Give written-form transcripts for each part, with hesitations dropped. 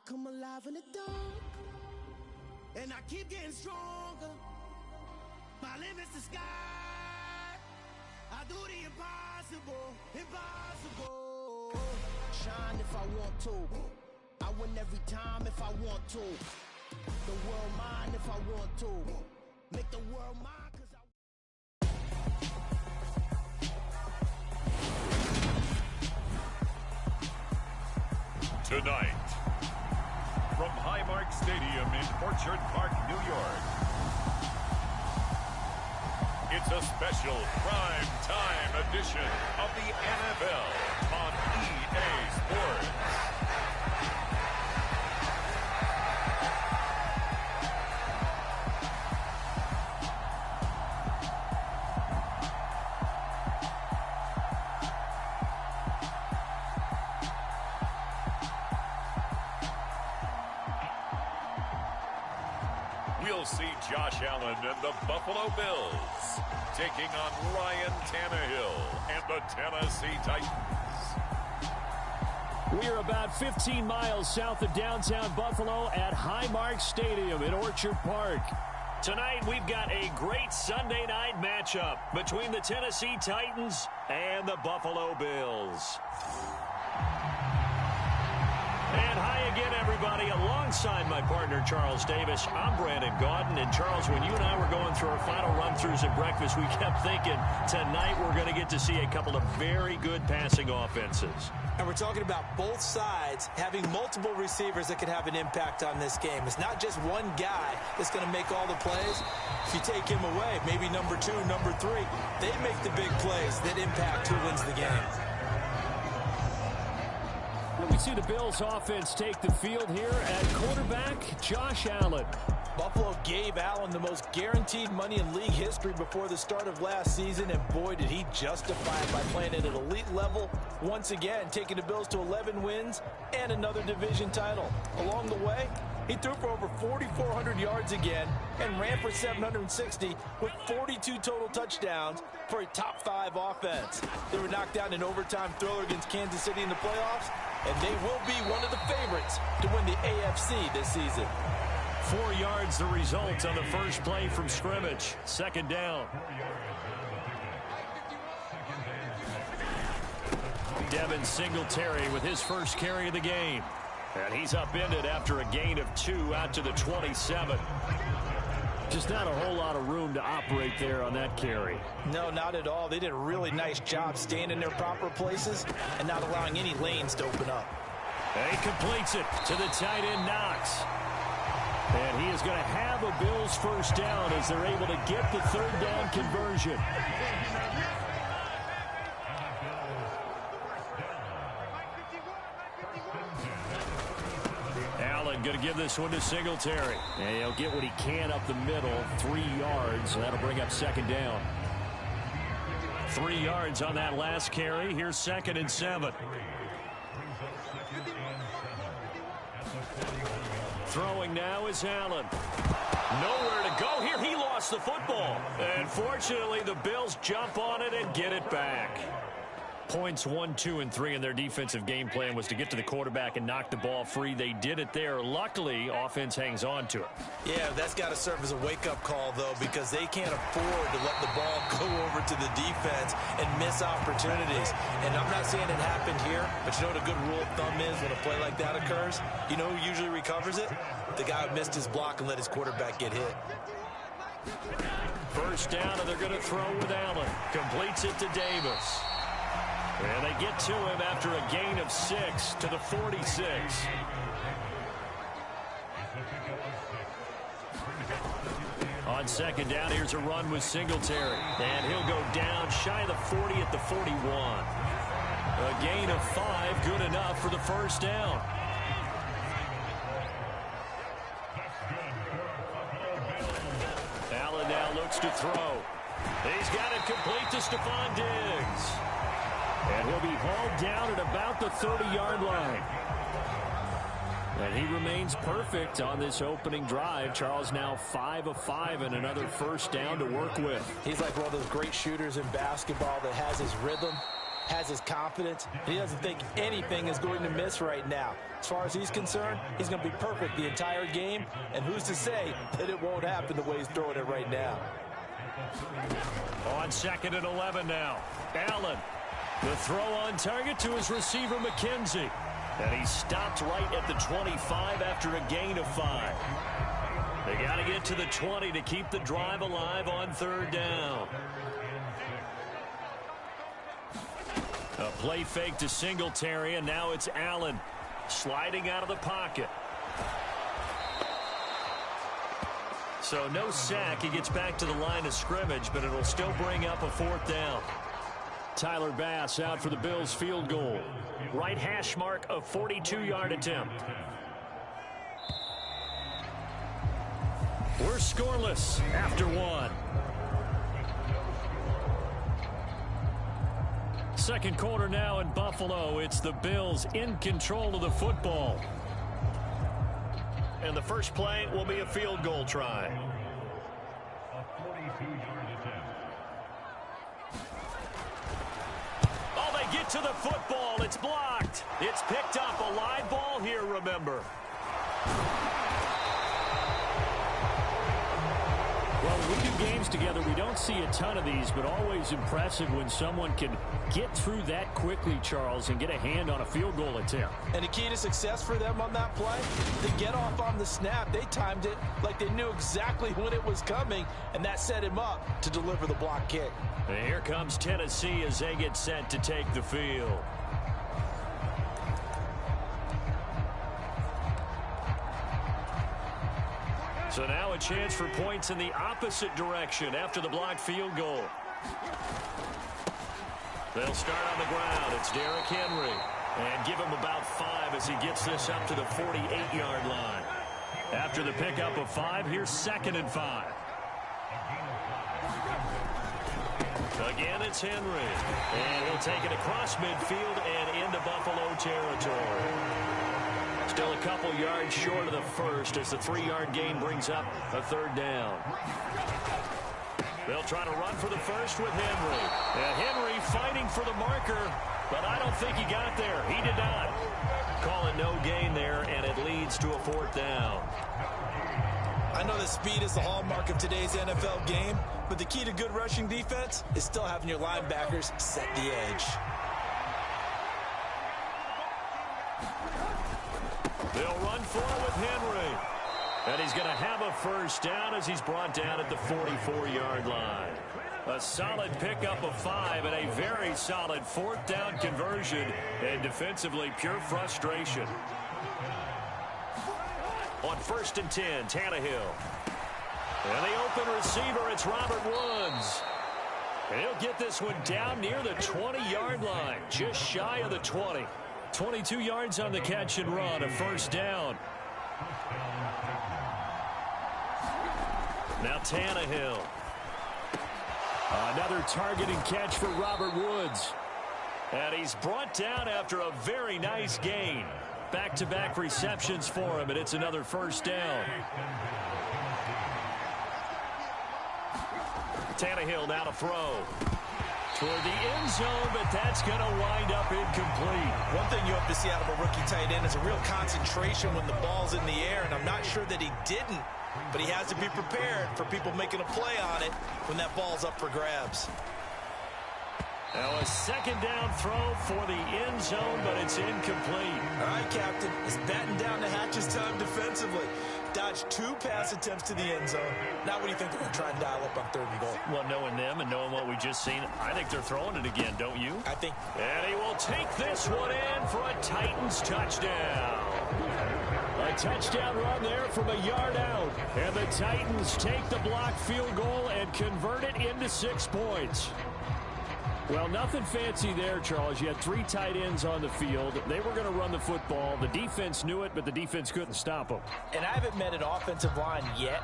come alive in the dark, and I keep getting stronger. My limit's the sky. I do the impossible, impossible. Shine if I want to. I win every time if I want to. The world mine if I want to. Make the world mine. Tonight, from Highmark Stadium in Orchard Park, New York, it's a special prime time edition of the NFL on EA Sports. We'll see Josh Allen and the Buffalo Bills taking on Ryan Tannehill and the Tennessee Titans. We are about 15 miles south of downtown Buffalo at Highmark Stadium in Orchard Park. Tonight, we've got a great Sunday night matchup between the Tennessee Titans and the Buffalo Bills. And hi again, everybody. Alongside my partner, Charles Davis, I'm Brandon Gaudin. And, Charles, when you and I were going through our final run-throughs at breakfast, we kept thinking tonight we're going to get to see a couple of very good passing offenses. And we're talking about both sides having multiple receivers that could have an impact on this game. It's not just one guy that's going to make all the plays. If you take him away, maybe number 2, number 3, they make the big plays that impact who wins the game. We see the Bills offense take the field here at quarterback, Josh Allen. Buffalo gave Allen the most guaranteed money in league history before the start of last season, and boy, did he justify it by playing at an elite level once again, taking the Bills to 11 wins and another division title. Along the way, he threw for over 4,400 yards again and ran for 760 with 42 total touchdowns for a top 5 offense. They were knocked down in overtime thriller against Kansas City in the playoffs, and they will be one of the favorites to win the AFC this season. 4 yards the result on the first play from scrimmage. Second down. Devin Singletary with his first carry of the game. And he's upended after a gain of 2 out to the 27. Just not a whole lot of room to operate there on that carry. No, not at all. They did a really nice job staying in their proper places and not allowing any lanes to open up. And he completes it to the tight end, Knox. And he is going to have a Bills first down as they're able to get the third down conversion. Allen going to give this one to Singletary. And he'll get what he can up the middle, 3 yards. And that'll bring up second down. 3 yards on that last carry. Here's 2nd and 7. Throwing now is Allen. Nowhere to go here. He lost the football. And fortunately, the Bills jump on it and get it back. Points 1, 2, and 3 in their defensive game plan was to get to the quarterback and knock the ball free. They did it there. Luckily, offense hangs on to it. Yeah, that's got to serve as a wake-up call, though, because they can't afford to let the ball go over to the defense and miss opportunities. And I'm not saying it happened here, but you know what a good rule of thumb is when a play like that occurs? You know who usually recovers it? The guy who missed his block and let his quarterback get hit. First down, and they're going to throw with Allen. Completes it to Davis. And they get to him after a gain of 6 to the 46. On second down, here's a run with Singletary. And he'll go down shy of the 40 at the 41. A gain of 5, good enough for the first down. Allen now looks to throw. He's got it complete to Stephon Diggs. And he'll be hauled down at about the 30-yard line. And he remains perfect on this opening drive. Charles now 5 of 5 and another first down to work with. He's like one of those great shooters in basketball that has his rhythm has his confidence. He doesn't think anything is going to miss right now. As far as he's concerned, he's going to be perfect the entire game, and who's to say that it won't happen the way he's throwing it right now. On 2nd and 11 now. Allen. The throw on target to his receiver, McKenzie. And he stopped right at the 25 after a gain of 5. They got to get to the 20 to keep the drive alive on 3rd down. A play fake to Singletary, and now it's Allen sliding out of the pocket. So no sack. He gets back to the line of scrimmage, but it'll still bring up a 4th down. Tyler Bass out for the Bills field goal. Right hash mark, a 42-yard attempt. We're scoreless after 1. Second quarter now in Buffalo. It's the Bills in control of the football. And the first play will be a field goal try. Get to the football. It's blocked. It's picked up. A live ball here, remember. Well, when we do games together, we don't see a ton of these, but always impressive when someone can get through that quickly, Charles, and get a hand on a field goal attempt. And the key to success for them on that play, they get off on the snap. They timed it like they knew exactly when it was coming, and that set him up to deliver the block kick. And here comes Tennessee as they get set to take the field. So now a chance for points in the opposite direction after the blocked field goal. They'll start on the ground. It's Derrick Henry. And give him about 5 as he gets this up to the 48-yard line. After the pickup of 5, here's 2nd and 5. Again, it's Henry. And he'll take it across midfield and into Buffalo territory. Still a couple yards short of the first as the 3-yard gain brings up a 3rd down. They'll try to run for the first with Henry. And Henry fighting for the marker, but I don't think he got there. He did not. Call it no gain there, and it leads to a 4th down. I know that speed is the hallmark of today's NFL game, but the key to good rushing defense is still having your linebackers set the edge. They'll run for it with Henry. And he's going to have a 1st down as he's brought down at the 44-yard line. A solid pickup of 5 and a very solid 4th down conversion. And defensively, pure frustration. On 1st and 10, Tannehill. And the open receiver, it's Robert Woods. And he'll get this one down near the 20-yard line, just shy of the 20. 22 yards on the catch and run, a 1st down. Now Tannehill. Another target and catch for Robert Woods. And he's brought down after a very nice gain. Back-to-back receptions for him, and it's another 1st down. Tannehill now to throw. Toward the end zone, but that's going to wind up incomplete. One thing you hope to see out of a rookie tight end is a real concentration when the ball's in the air, and I'm not sure that he didn't, but he has to be prepared for people making a play on it when that ball's up for grabs. Now a 2nd down throw for the end zone, but it's incomplete. All right, Captain, it's batten down the hatches time defensively. Dodged 2 pass attempts to the end zone. Now what do you think they're going to try and dial up on 3rd and goal? Well, knowing them and knowing what we just seen, I think they're throwing it again, don't you? I think. And he will take this one in for a Titans touchdown. A touchdown run there from a yard out. And the Titans take the blocked field goal and convert it into 6 points. Well, nothing fancy there, Charles. You had 3 tight ends on the field. They were going to run the football. The defense knew it, but the defense couldn't stop them. And I haven't met an offensive line yet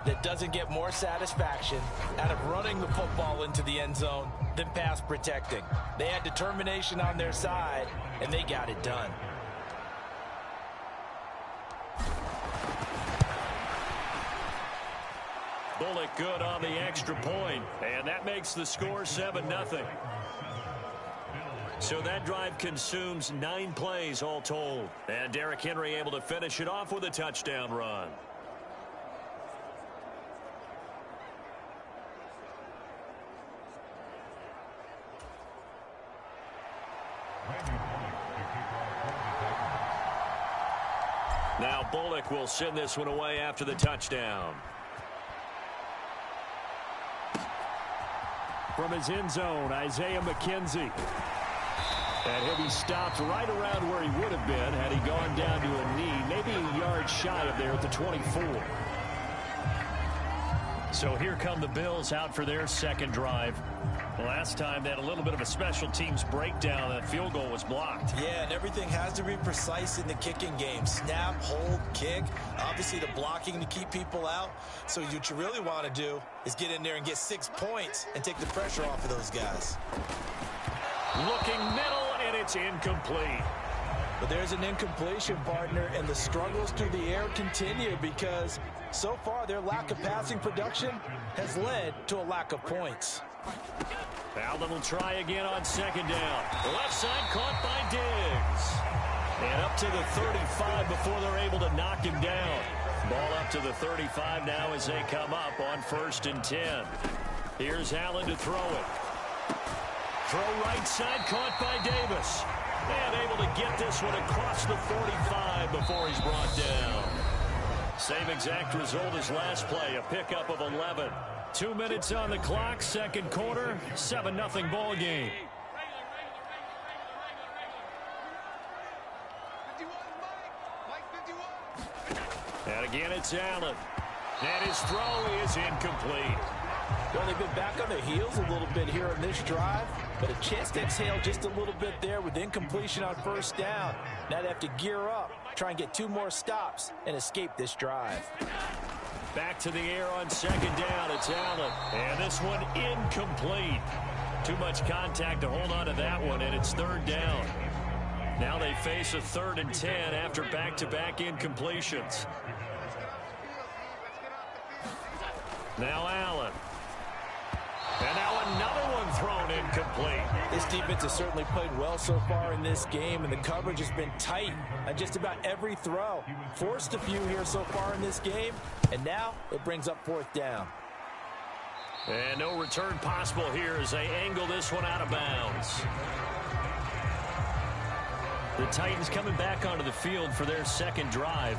that doesn't get more satisfaction out of running the football into the end zone than pass protecting. They had determination on their side, and they got it done. Bullock good on the extra point, and that makes the score 7-0. So that drive consumes 9 plays all told. And Derrick Henry able to finish it off with a touchdown run. Now Bullock will send this one away after the touchdown. From his end zone, Isaiah McKenzie. And he'll be stopped right around where he would have been had he gone down to a knee, maybe a yard shy of there at the 24. So here come the Bills out for their second drive. Last time they had a little bit of a special teams breakdown. That field goal was blocked. Yeah, and everything has to be precise in the kicking game. Snap, hold, kick. Obviously the blocking to keep people out. So what you really want to do is get in there and get 6 points and take the pressure off of those guys. Looking middle, and it's incomplete. But there's an incompletion, partner, and the struggles through the air continue because so far their lack of passing production has led to a lack of points. Allen will try again on second down. Left side caught by Diggs. And up to the 35 before they're able to knock him down. Ball up to the 35 now as they come up on 1st and 10. Here's Allen to throw it. Throw right side caught by Davis. And able to get this one across the 45 before he's brought down. Same exact result as last play, a pickup of 11. 2 minutes on the clock, second quarter, 7-0 ball game. And again, it's Allen. And his throw is incomplete. Well, they've been back on their heels a little bit here on this drive, but a chance to exhale just a little bit there with incompletion on 1st down. Now they have to gear up, try and get 2 more stops, and escape this drive. Back to the air on second down. It's Allen. And this one incomplete. Too much contact to hold on to that one, and it's 3rd down. Now they face a 3rd and 10 after back-to-back incompletions. Now Allen. And now another one thrown incomplete. This defense has certainly played well so far in this game, and the coverage has been tight on just about every throw. Forced a few here so far in this game, and now it brings up 4th down. And no return possible here as they angle this one out of bounds. The Titans coming back onto the field for their second drive.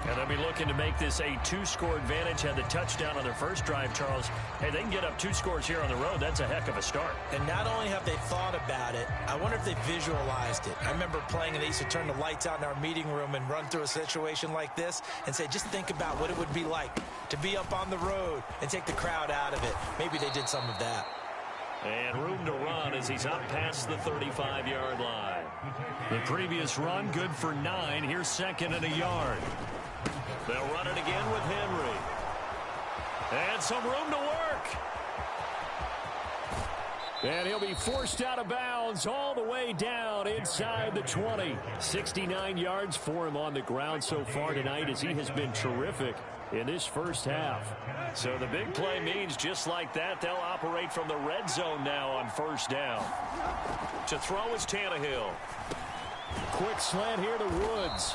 And they'll be looking to make this a 2-score advantage. Had the touchdown on their first drive, Charles. Hey, they can get up 2 scores here on the road. That's a heck of a start. And not only have they thought about it, I wonder if they visualized it. I remember playing, and they used to turn the lights out in our meeting room and run through a situation like this and say, just think about what it would be like to be up on the road and take the crowd out of it. Maybe they did some of that. And room to run as he's up past the 35-yard line. The previous run, good for 9. Here's 2nd and a yard. They'll run it again with Henry. And some room to work. And he'll be forced out of bounds all the way down inside the 20. 69 yards for him on the ground so far tonight as he has been terrific in this first half. So the big play means just like that, they'll operate from the red zone now on 1st down. To throw is Tannehill. Quick slant here to Woods.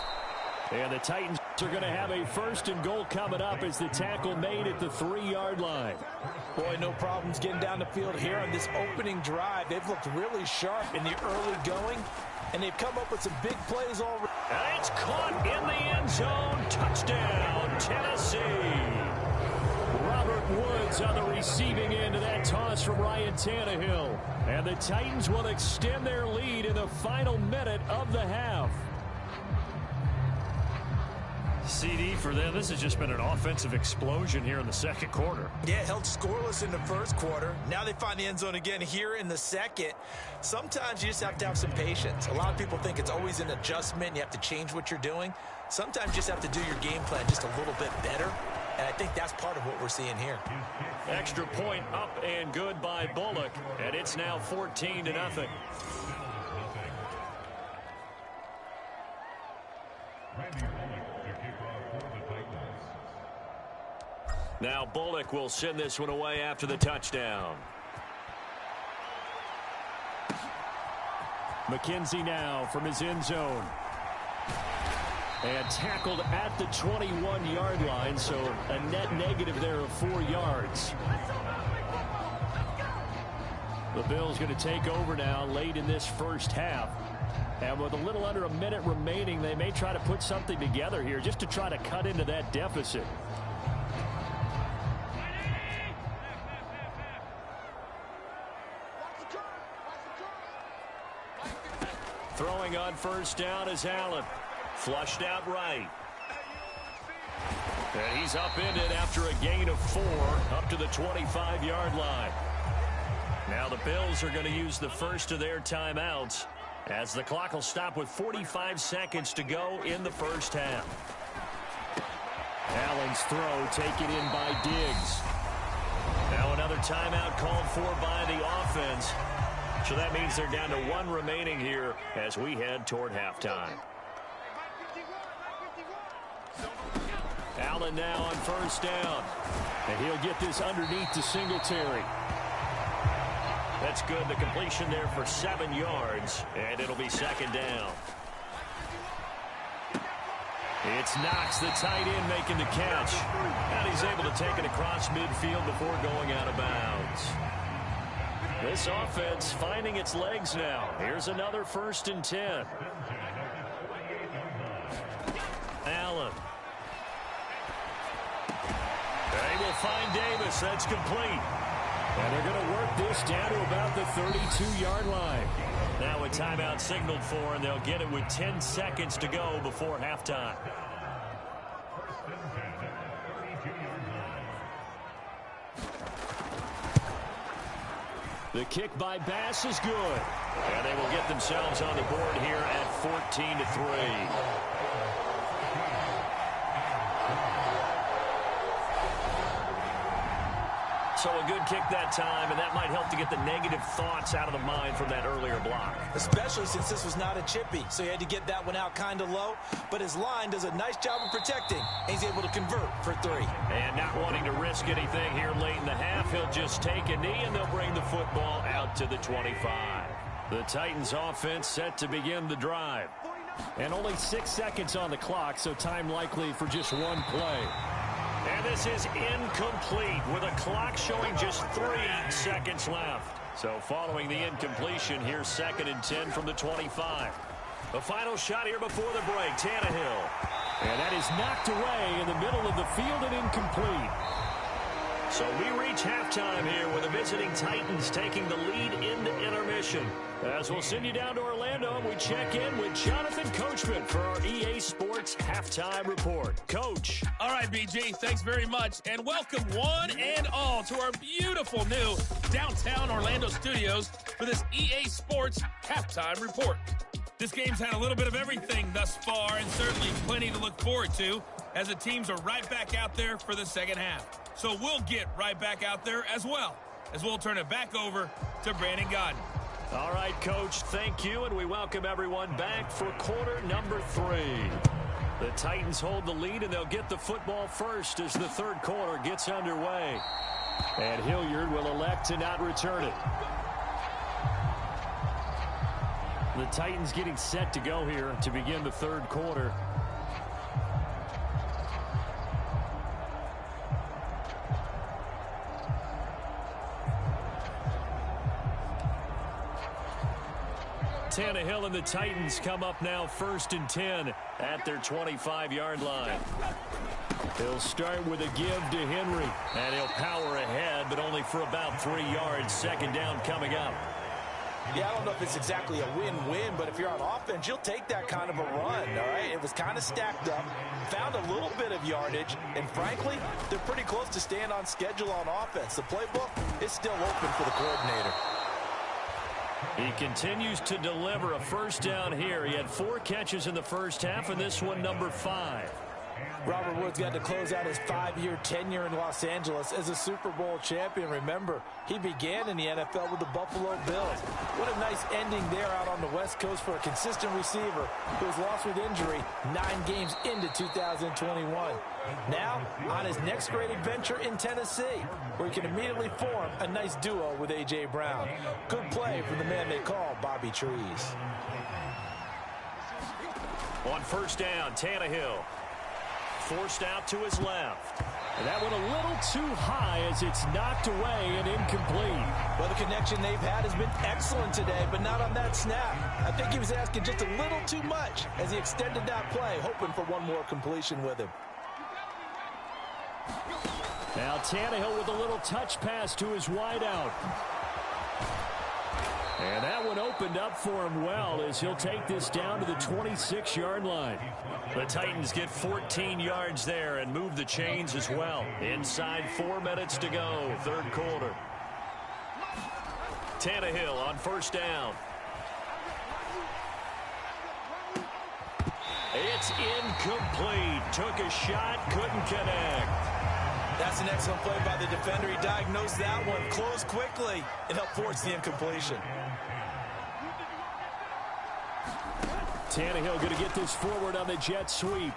And the Titans are going to have a 1st and goal coming up as the tackle made at the 3-yard line. Boy, no problems getting down the field here on this opening drive. They've looked really sharp in the early going, and they've come up with some big plays already. And it's caught in the end zone. Touchdown, Tennessee. Robert Woods on the receiving end of that toss from Ryan Tannehill. And the Titans will extend their lead in the final minute of the half. CD for them. This has just been an offensive explosion here in the second quarter. Yeah, held scoreless in the first quarter. Now they find the end zone again here in the second. Sometimes you just have to have some patience. A lot of people think it's always an adjustment. You have to change what you're doing. Sometimes you just have to do your game plan just a little bit better. And I think that's part of what we're seeing here. Extra point up and good by Bullock. And it's now 14-0. Now Bullock will send this one away after the touchdown. McKenzie now from his end zone. And tackled at the 21-yard line, so a net negative there of 4 yards. The Bills going to take over now late in this first half. And with a little under a minute remaining, they may try to put something together here just to try to cut into that deficit. Throwing on first down is Allen. Flushed out right. And he's upended after a gain of 4 up to the 25-yard line. Now the Bills are going to use the first of their timeouts as the clock will stop with 45 seconds to go in the first half. Allen's throw taken in by Diggs. Now another timeout called for by the offense. So that means they're down to 1 remaining here as we head toward halftime. Allen now on first down. And he'll get this underneath to Singletary. That's good. The completion there for 7 yards. And it'll be second down. It's Knox, the tight end, making the catch. And he's able to take it across midfield before going out of bounds. This offense finding its legs now. Here's another 1st and 10. Allen. They will find Davis. That's complete. And they're going to work this down to about the 32-yard line. Now a timeout signaled for, and they'll get it with 10 seconds to go before halftime. The kick by Bass is good. And they will get themselves on the board here at 14-3. So a good kick that time, and that might help to get the negative thoughts out of the mind from that earlier block. Especially since this was not a chippy, so he had to get that one out kind of low. But his line does a nice job of protecting, and he's able to convert for 3. And not wanting to risk anything here late in the half, he'll just take a knee, and they'll bring the football out to the 25. The Titans offense set to begin the drive. And only 6 seconds on the clock, so time likely for just 1 play. And this is incomplete with a clock showing just 3 seconds left. So following the incompletion, here's 2nd and 10 from the 25. The final shot here before the break, Tannehill. And that is knocked away in the middle of the field and incomplete. So we reach halftime here with the visiting Titans taking the lead into intermission. As we'll send you down to Orlando, and we check in with Jonathan Coachman for our EA Sports Halftime Report. Coach. All right, BG, thanks very much. And welcome one and all to our beautiful new downtown Orlando studios for this EA Sports Halftime Report. This game's had a little bit of everything thus far, and certainly plenty to look forward to as the teams are right back out there for the second half. So we'll get right back out there as well, as we'll turn it back over to Brandon Godden. All right, Coach, thank you, and we welcome everyone back for quarter number 3. The Titans hold the lead, and they'll get the football first as the third quarter gets underway. And Hilliard will elect to not return it. The Titans getting set to go here to begin the third quarter. Tannehill and the Titans come up now 1st and 10 at their 25-yard line. He'll start with a give to Henry, and he'll power ahead, but only for about 3 yards. Second down coming up. Yeah, I don't know if it's exactly a win-win, but if you're on offense, you'll take that kind of a run, all right? It was kind of stacked up, found a little bit of yardage, and frankly, they're pretty close to staying on schedule on offense. The playbook is still open for the coordinator. He continues to deliver a first down here. He had 4 catches in the first half, and this one number 5. Robert Woods got to close out his 5-year tenure in Los Angeles as a Super Bowl champion. Remember, he began in the NFL with the Buffalo Bills. What a nice ending there out on the West Coast for a consistent receiver who was lost with injury 9 games into 2021. Now, on his next great adventure in Tennessee, where he can immediately form a nice duo with A.J. Brown. Good play from the man they call Bobby Trees. On first down, Tannehill. Forced out to his left. And that one a little too high as it's knocked away and incomplete. Well, the connection they've had has been excellent today, but not on that snap. I think he was asking just a little too much as he extended that play, hoping for one more completion with him. Now Tannehill with a little touch pass to his wideout. And that one opened up for him well as he'll take this down to the 26-yard line. The Titans get 14 yards there and move the chains as well. Inside 4 minutes to go, third quarter. Tannehill on first down. It's incomplete. Took a shot, couldn't connect. That's an excellent play by the defender. He diagnosed that one, closed quickly, and helped force the incompletion. Tannehill going to get this forward on the jet sweep.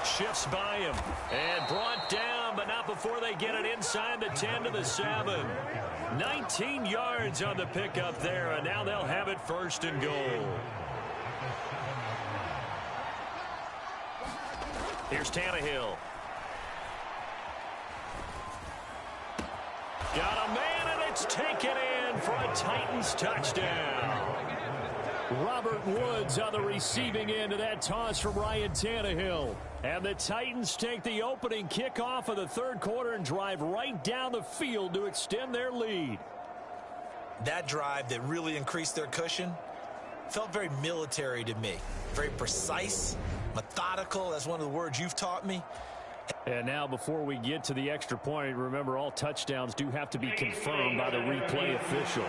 Shifts by him and brought down, but not before they get it inside the 10 to the 7. 19 yards on the pickup there, and now they'll have it first and goal. Here's Tannehill. Got a man, and it's taken in for a Titans touchdown. Robert Woods on the receiving end of that toss from Ryan Tannehill. And the Titans take the opening kickoff of the third quarter and drive right down the field to extend their lead. That drive that really increased their cushion felt very military to me. Very precise, methodical. That's one of the words you've taught me. And now before we get to the extra point, remember all touchdowns do have to be confirmed by the replay official.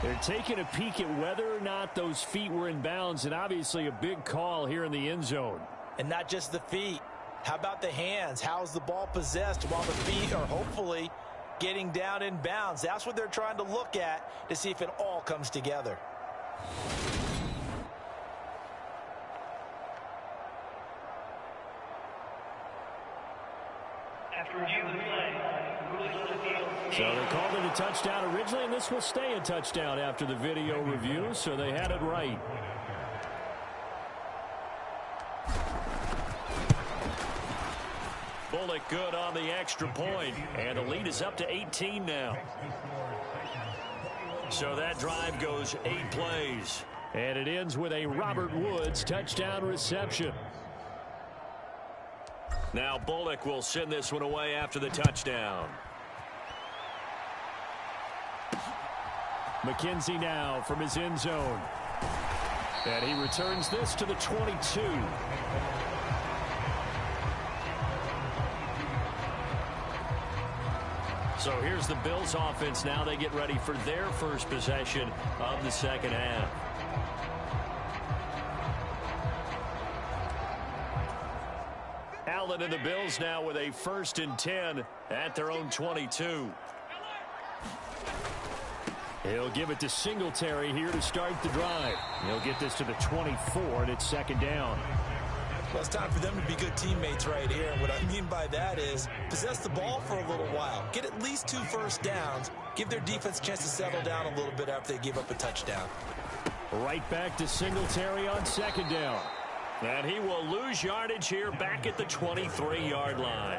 They're taking a peek at whether or not those feet were in bounds, and obviously a big call here in the end zone. And not just the feet. How about the hands? How's the ball possessed while the feet are hopefully getting down in bounds? That's what they're trying to look at to see if it all comes together. So they called it a touchdown originally, and this will stay a touchdown after the video review, so they had it right. Bullock good on the extra point, and the lead is up to 18 now. So that drive goes 8 plays, and it ends with a Robert Woods touchdown reception. Now Bullock will send this one away after the touchdown. McKenzie now from his end zone. And he returns this to the 22. So here's the Bills offense now. They get ready for their first possession of the second half. Allen and the Bills now with a 1st and 10 at their own 22. He'll give it to Singletary here to start the drive. He'll get this to the 24, and it's second down. Well, it's time for them to be good teammates right here. And what I mean by that is possess the ball for a little while. Get at least 2 first downs. Give their defense a chance to settle down a little bit after they give up a touchdown. Right back to Singletary on second down. And he will lose yardage here back at the 23-yard line.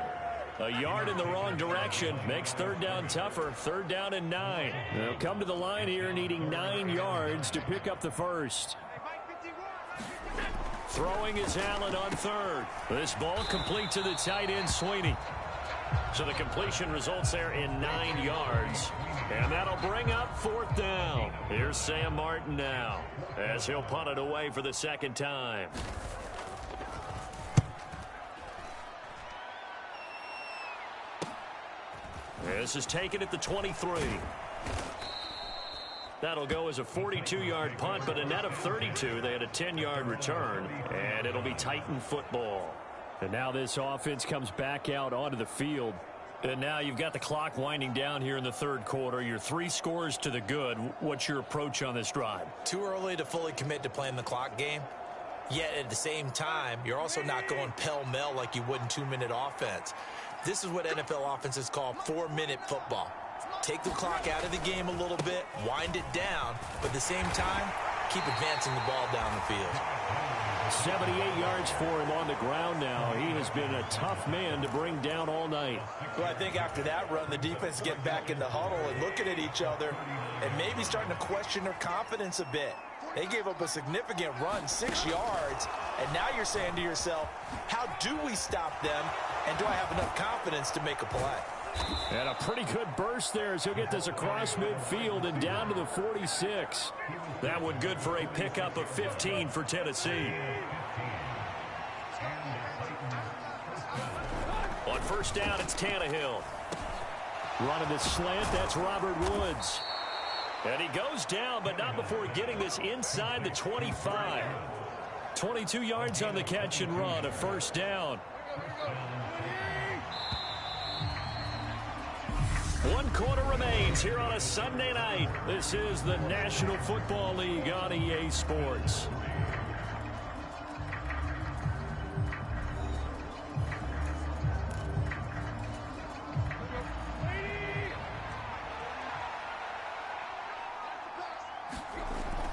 A yard in the wrong direction makes third down tougher. Third down and 9. They'll come to the line here needing 9 yards to pick up the first. Throwing is Allen on third. This ball complete to the tight end, Sweeney. So the completion results there in 9 yards. And that'll bring up 4th down. Here's Sam Martin now as he'll punt it away for the second time. This is taken at the 23. That'll go as a 42-yard punt, but a net of 32. They had a 10-yard return, and it'll be Titan football. And now this offense comes back out onto the field. And now you've got the clock winding down here in the third quarter. You're 3 scores to the good. What's your approach on this drive? Too early to fully commit to playing the clock game. Yet at the same time, you're also not going pell-mell like you would in 2-minute offense. This is what NFL offenses call 4-minute football. Take the clock out of the game a little bit, wind it down, but at the same time, keep advancing the ball down the field. 78 yards for him on the ground now. He has been a tough man to bring down all night. Well, I think after that run, the defense get back in the huddle and looking at each other and maybe starting to question their confidence a bit. They gave up a significant run, 6 yards, and now you're saying to yourself, how do we stop them, and do I have enough confidence to make a play? And a pretty good burst there as he'll get this across midfield and down to the 46. That one good for a pickup of 15 for Tennessee. On first down, it's Tannehill. Running the slant, that's Robert Woods. And he goes down, but not before getting this inside the 25. 22 yards on the catch and run, a first down. 1 quarter remains here on a Sunday night. This is the National Football League on EA Sports.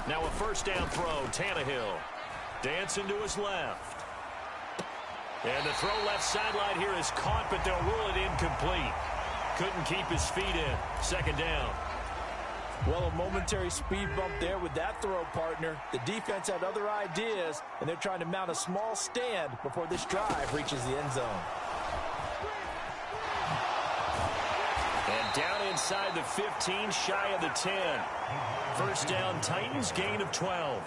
Now a first down throw, Tannehill. Dancing to his left. And the throw left sideline here is caught, but they'll rule it incomplete. Couldn't keep his feet in. Second down. Well, a momentary speed bump there with that throw, partner. The defense had other ideas, and they're trying to mount a small stand before this drive reaches the end zone. And down inside the 15, shy of the 10. First down, Titans, gain of 12.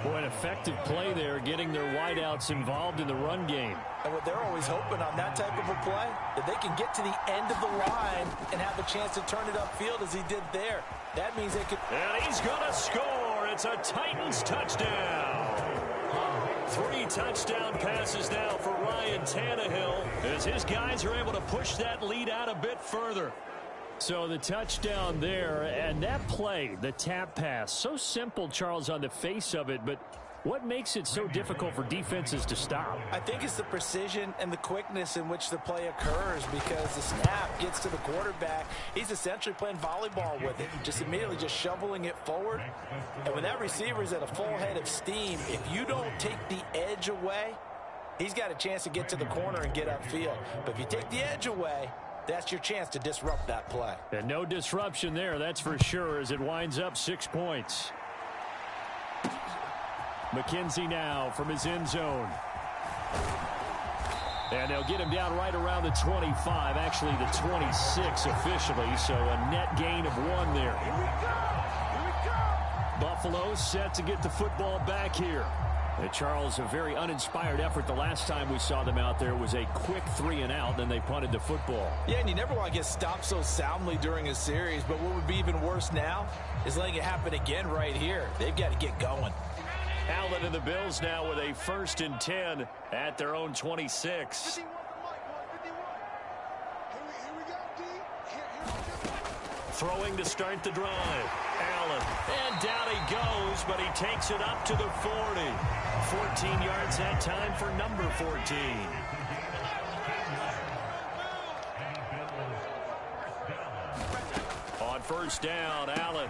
Boy, an effective play there, getting their wideouts involved in the run game. And what they're always hoping on that type of a play, that they can get to the end of the line and have a chance to turn it upfield as he did there. That means they could... And he's going to score. It's a Titans touchdown. 3 touchdown passes now for Ryan Tannehill as his guys are able to push that lead out a bit further. So the touchdown there, and that play, the tap pass, so simple, Charles, on the face of it, but what makes it so difficult for defenses to stop? I think it's the precision and the quickness in which the play occurs, because the snap gets to the quarterback. He's essentially playing volleyball with it, just immediately just shoveling it forward. And when that receiver is at a full head of steam, if you don't take the edge away, he's got a chance to get to the corner and get upfield. But if you take the edge away, that's your chance to disrupt that play. And no disruption there, that's for sure, as it winds up 6 points. McKenzie now from his end zone. And they'll get him down right around the 25, actually the 26 officially, so a net gain of 1 there. Buffalo set to get the football back here. And Charles, a very uninspired effort. The last time we saw them out there was a quick 3 and out, then they punted the football. Yeah, and you never want to get stopped so soundly during a series, but what would be even worse now is letting it happen again right here. They've got to get going. Allen and the Bills now with a 1st and 10 at their own 26. Throwing to start the drive. Allen. And down he goes, but he takes it up to the 40. 14 yards that time for number 14. On first down, Allen.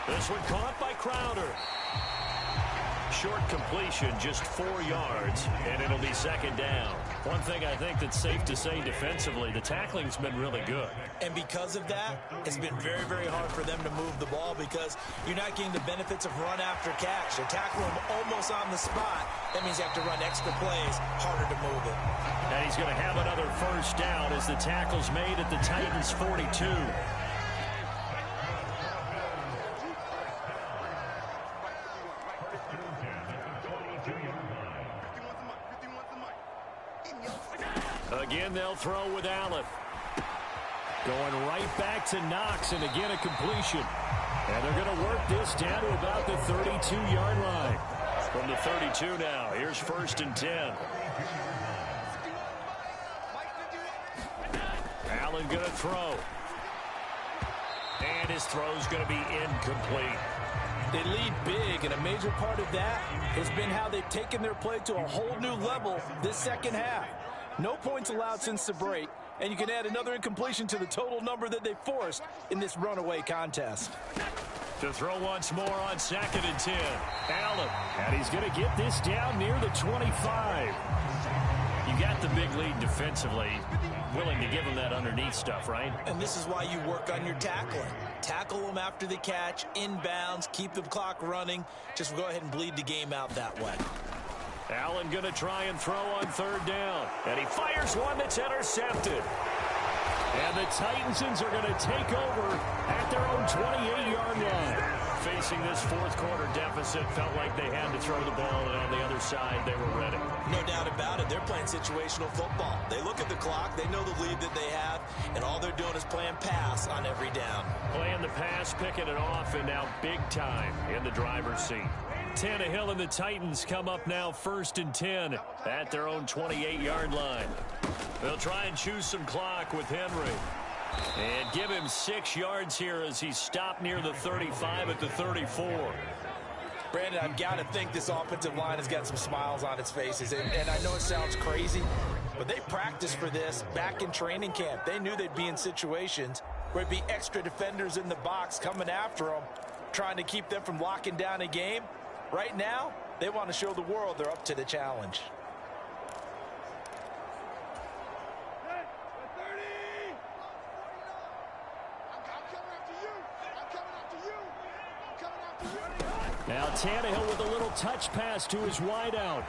This one caught by Crowder. Short completion, just 4 yards, and it'll be second down. One thing I think that's safe to say defensively, the tackling's been really good. And because of that, it's been very, very hard for them to move the ball because you're not getting the benefits of run after catch. They're tackling him almost on the spot. That means you have to run extra plays, harder to move it. And he's going to have another first down as the tackle's made at the Titans' 42. Again, they'll throw with Allen. Going right back to Knox, and again a completion. And they're going to work this down to about the 32-yard line. From the 32 now, here's 1st and 10. Allen going to throw. And his throw's going to be incomplete. They lead big, and a major part of that has been how they've taken their play to a whole new level this second half. No points allowed since the break, and you can add another incompletion to the total number that they forced in this runaway contest. To throw once more on 2nd and 10. Allen, and he's going to get this down near the 25. You got the big lead defensively. Willing to give him that underneath stuff, right? And this is why you work on your tackling. Tackle them after the catch, inbounds, keep the clock running. Just go ahead and bleed the game out that way. Allen going to try and throw on 3rd down. And he fires one that's intercepted. And the Titans are going to take over at their own 28-yard line. Facing this 4th quarter deficit, felt like they had to throw the ball, and on the other side, they were ready. No doubt about it. They're playing situational football. They look at the clock, they know the lead that they have, and all they're doing is playing pass on every down. Playing the pass, picking it off, and now big time in the driver's seat. Tannehill and the Titans come up now 1st and 10 at their own 28-yard line. They'll try and choose some clock with Henry. And give him 6 yards here as he's stopped near the 35 at the 34. Brandon, I've got to think this offensive line has got some smiles on its faces. And I know it sounds crazy, but they practiced for this back in training camp. They knew they'd be in situations where it'd be extra defenders in the box coming after them, trying to keep them from locking down a game. Right now, they want to show the world they're up to the challenge. Now Tannehill with a little touch pass to his wideout.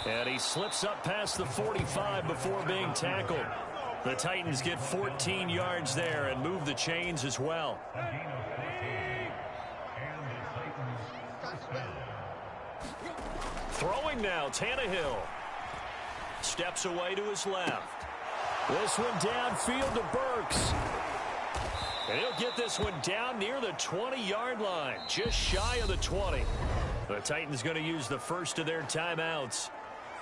And he slips up past the 45 before being tackled. The Titans get 14 yards there and move the chains as well. Throwing now, Tannehill. Steps away to his left. This one downfield to Burks. And he'll get this one down near the 20-yard line, just shy of the 20. The Titans going to use the first of their timeouts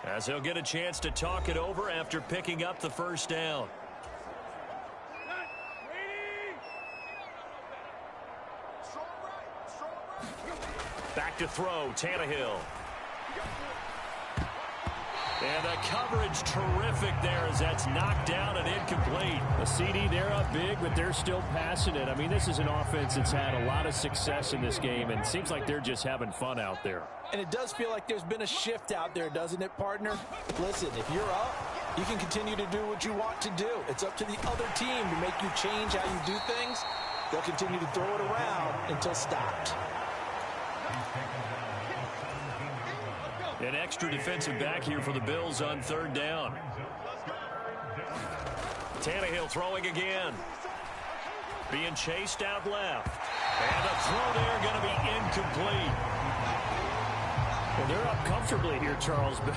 as they'll get a chance to talk it over after picking up the 1st down. Back to throw, Tannehill. And the coverage terrific there as that's knocked down and incomplete. The CD, they're up big, but they're still passing it. I mean, this is an offense that's had a lot of success in this game, and it seems like they're just having fun out there. And it does feel like there's been a shift out there, doesn't it, partner? Listen, if you're up, you can continue to do what you want to do. It's up to the other team to make you change how you do things. They'll continue to throw it around until stopped. An extra defensive back here for the Bills on 3rd down. Tannehill throwing again. Being chased out left. And the throw there going to be incomplete. Well, they're up comfortably here, Charles, but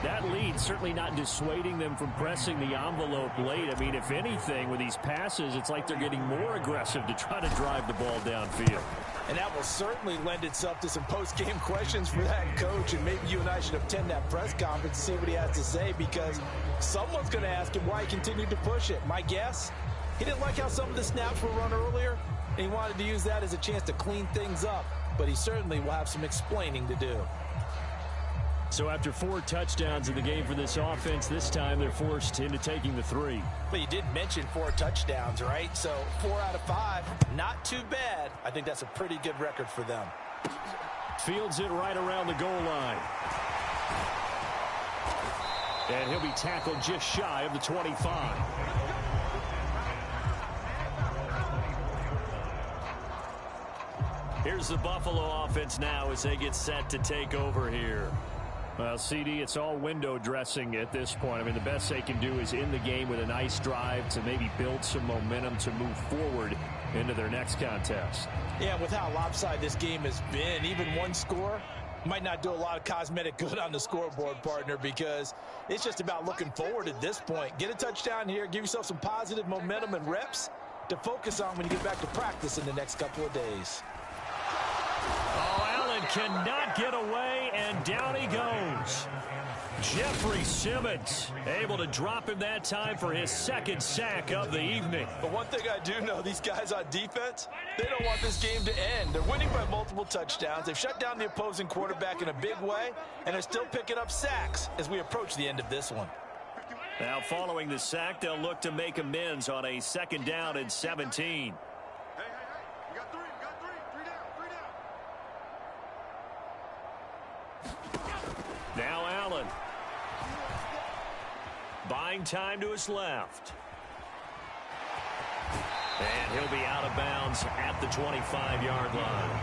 that lead certainly not dissuading them from pressing the envelope late. I mean, if anything, with these passes, it's like they're getting more aggressive to try to drive the ball downfield. And that will certainly lend itself to some post-game questions for that coach, and maybe you and I should attend that press conference to see what he has to say, because someone's going to ask him why he continued to push it. My guess, he didn't like how some of the snaps were run earlier, and he wanted to use that as a chance to clean things up, but he certainly will have some explaining to do. So after 4 touchdowns in the game for this offense, this time they're forced into taking the 3. But you did mention 4 touchdowns, right? So 4 out of 5, not too bad. I think that's a pretty good record for them. Fields it right around the goal line. And he'll be tackled just shy of the 25. Here's the Buffalo offense now as they get set to take over here. Well, CD, it's all window dressing at this point. I mean, the best they can do is in the game with a nice drive to maybe build some momentum to move forward into their next contest. Yeah, with how lopsided this game has been, even one score Might not do a lot of cosmetic good on the scoreboard, partner, because it's just about looking forward at this point. Get a touchdown here, give yourself some positive momentum and reps to focus on when you get back to practice in the next couple of days. Oh, Allen cannot get away, and down he goes. Jeffrey Simmons able to drop him that time for his second sack of the evening. But one thing I do know, these guys on defense, they don't want this game to end. They're winning by multiple touchdowns. They've shut down the opposing quarterback in a big way, and they're still picking up sacks as we approach the end of this one. Now following the sack, they'll look to make amends on a 2nd down and 17. Now Allen. Buying time to his left. And he'll be out of bounds at the 25-yard line.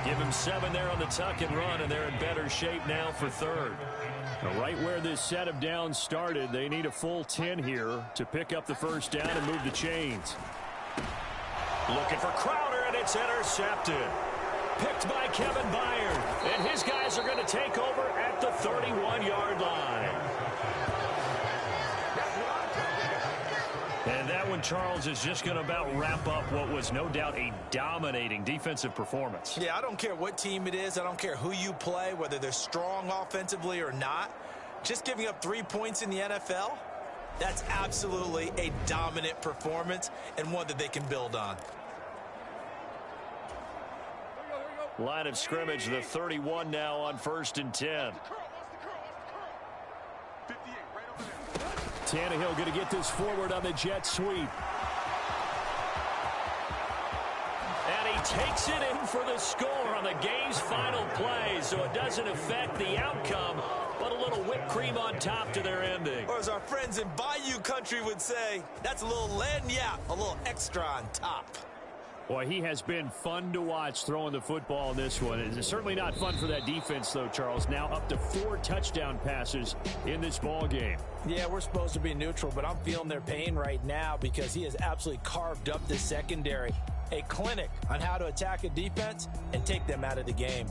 Give him 7 there on the tuck and run, and they're in better shape now for 3rd. Now, right where this set of downs started, they need a full 10 here to pick up the 1st down and move the chains. Looking for Crowder, and it's intercepted. Picked by Kevin Byard, and his guys are going to take over at the 31-yard line. And that one, Charles, is just going to about wrap up what was no doubt a dominating defensive performance. Yeah, I don't care what team it is. I don't care who you play, whether they're strong offensively or not. Just giving up 3 points in the NFL, that's absolutely a dominant performance and one that they can build on. Line of scrimmage, the 31 now on 1st and 10. Tannehill going to get this forward on the jet sweep. And he takes it in for the score on the game's final play, so it doesn't affect the outcome, but a little whipped cream on top to their ending. Or as our friends in Bayou Country would say, that's a little lagniappe, a little extra on top. Boy, he has been fun to watch throwing the football in this one. It's certainly not fun for that defense, though, Charles. Now up to 4 touchdown passes in this ball game. Yeah, we're supposed to be neutral, but I'm feeling their pain right now because he has absolutely carved up this secondary. A clinic on how to attack a defense and take them out of the game.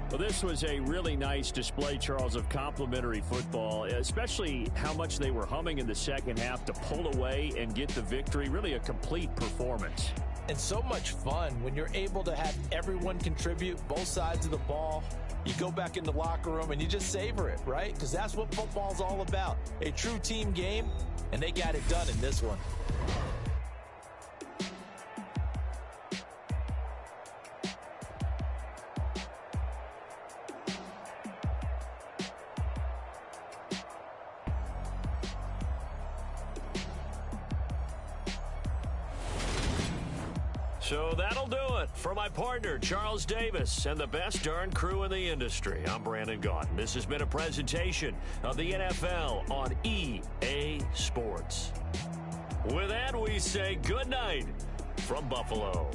Well, this was a really nice display, Charles, of complimentary football, especially how much they were humming in the second half to pull away and get the victory. Really a complete performance. And so much fun when you're able to have everyone contribute, both sides of the ball. You go back in the locker room and you just savor it, right? Because that's what football's all about. A true team game, and they got it done in this one. So that'll do it for my partner, Charles Davis, and the best darn crew in the industry. I'm Brandon Gaudin. This has been a presentation of the NFL on EA Sports. With that, we say good night from Buffalo.